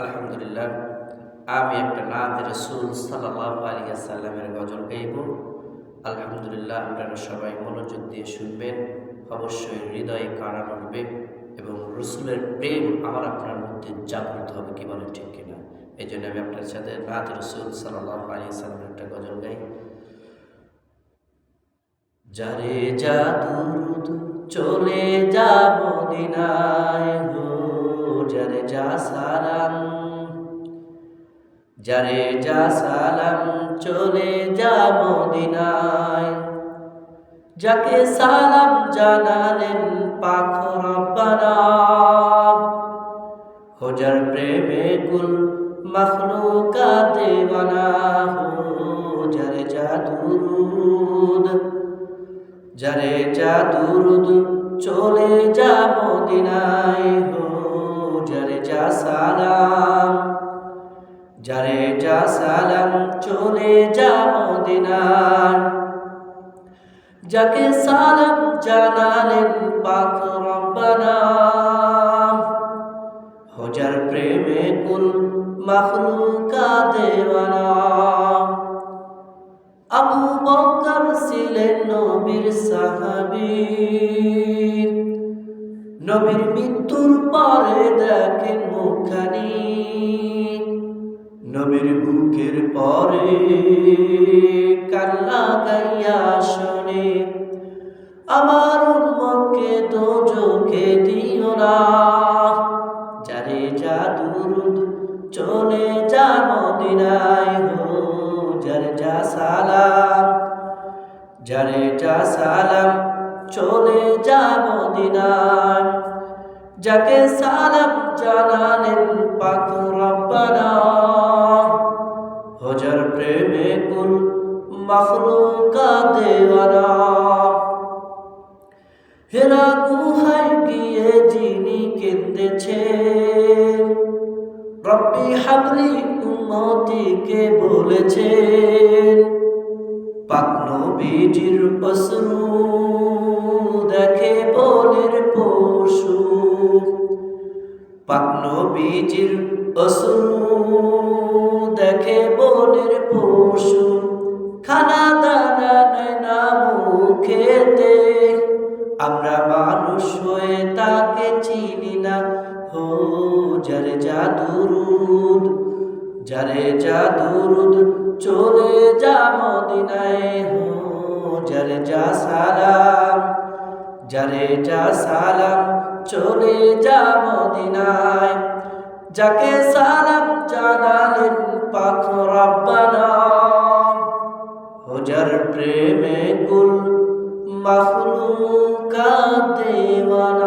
আলহামদুলিল্লাহ, আমি একটা নাত রাসূল সাল্লাল্লাহু আলাইহি ওয়াসাল্লামের গজল গাইব। আলহামদুলিল্লাহ, আপনারা সবাই মনোযোগ দিয়ে শুনবেন। অবশ্যই হৃদয়ে কাড়া উঠবে এবং রসুলের প্রেম আমার আপনার মধ্যে জাগ্রত হবে। কি বলেন, ঠিক কিনা? এই জন্য আমি আপনার সাথে নাত রাসূল সাল্লাল্লাহু আলাইহি ওয়াসাল্লামের একটা গজল গাই। যারে যা দুরুদ চলে যা মদিনায় হো, যারে যা সালাম, যারে যা সালাম চলে যা মদিনায়। যাকে সালাম জানালেন পাক রব্বানা, হো যার প্রেমে কুল মখলুকাত দেওয়ানা হো, যারে যা দুরুদ, যারে যা দুরুদ চলে যা মদিনায় হো, যারে যা সালাম, যারে যা সালাম চলে যা মদিনায়। যাকে সালাম জানালেন পাক রব্বানা, হো যার প্রেমে কুল মখলুকাত দেওয়ানা। আবু বকর ছিলেন নবীর সাহাবী, নবীর মৃত্যুর পরে দেখেন মুখখানি, নবীর বুকের পরে কান্না গাইয়া শোনে, আমার উম্মতকে দোজখে দিও না। যারে যা দুরুদ চলে যা মদিনায় হো, যারে যা সালাম, যারে যা সালাম চলে যা মদিনায়। যাকে সালাম জানালেন পাক রব্বানা, হো যার প্রেমে কুল মখলুকাত দেওয়ানা। হেরা গুহায় গিয়ে যিনি কেঁদেছেন, রব্বি হাবলি উম্মতিকে বলেছেন। পাক নবীজির অশ্রু দেখে বনের পশু, পাক নবীজির অশ্রু দেখে বনের পশু। খানা দানা নেয় না মুখেতে, আমরা মানুষ হয়ে তাকে চিনি না হো, যারে যা দুরুদ, যারে যা দুরুদ চলে যা মদিনায় হো, যারে যা সালাম, যারে যা সালাম চলে যা মদিনায়। যাকে সালাম জানালেন পাক রব্বানা, হো যার প্রেমে কুল মখলুকাত দেওয়ানা।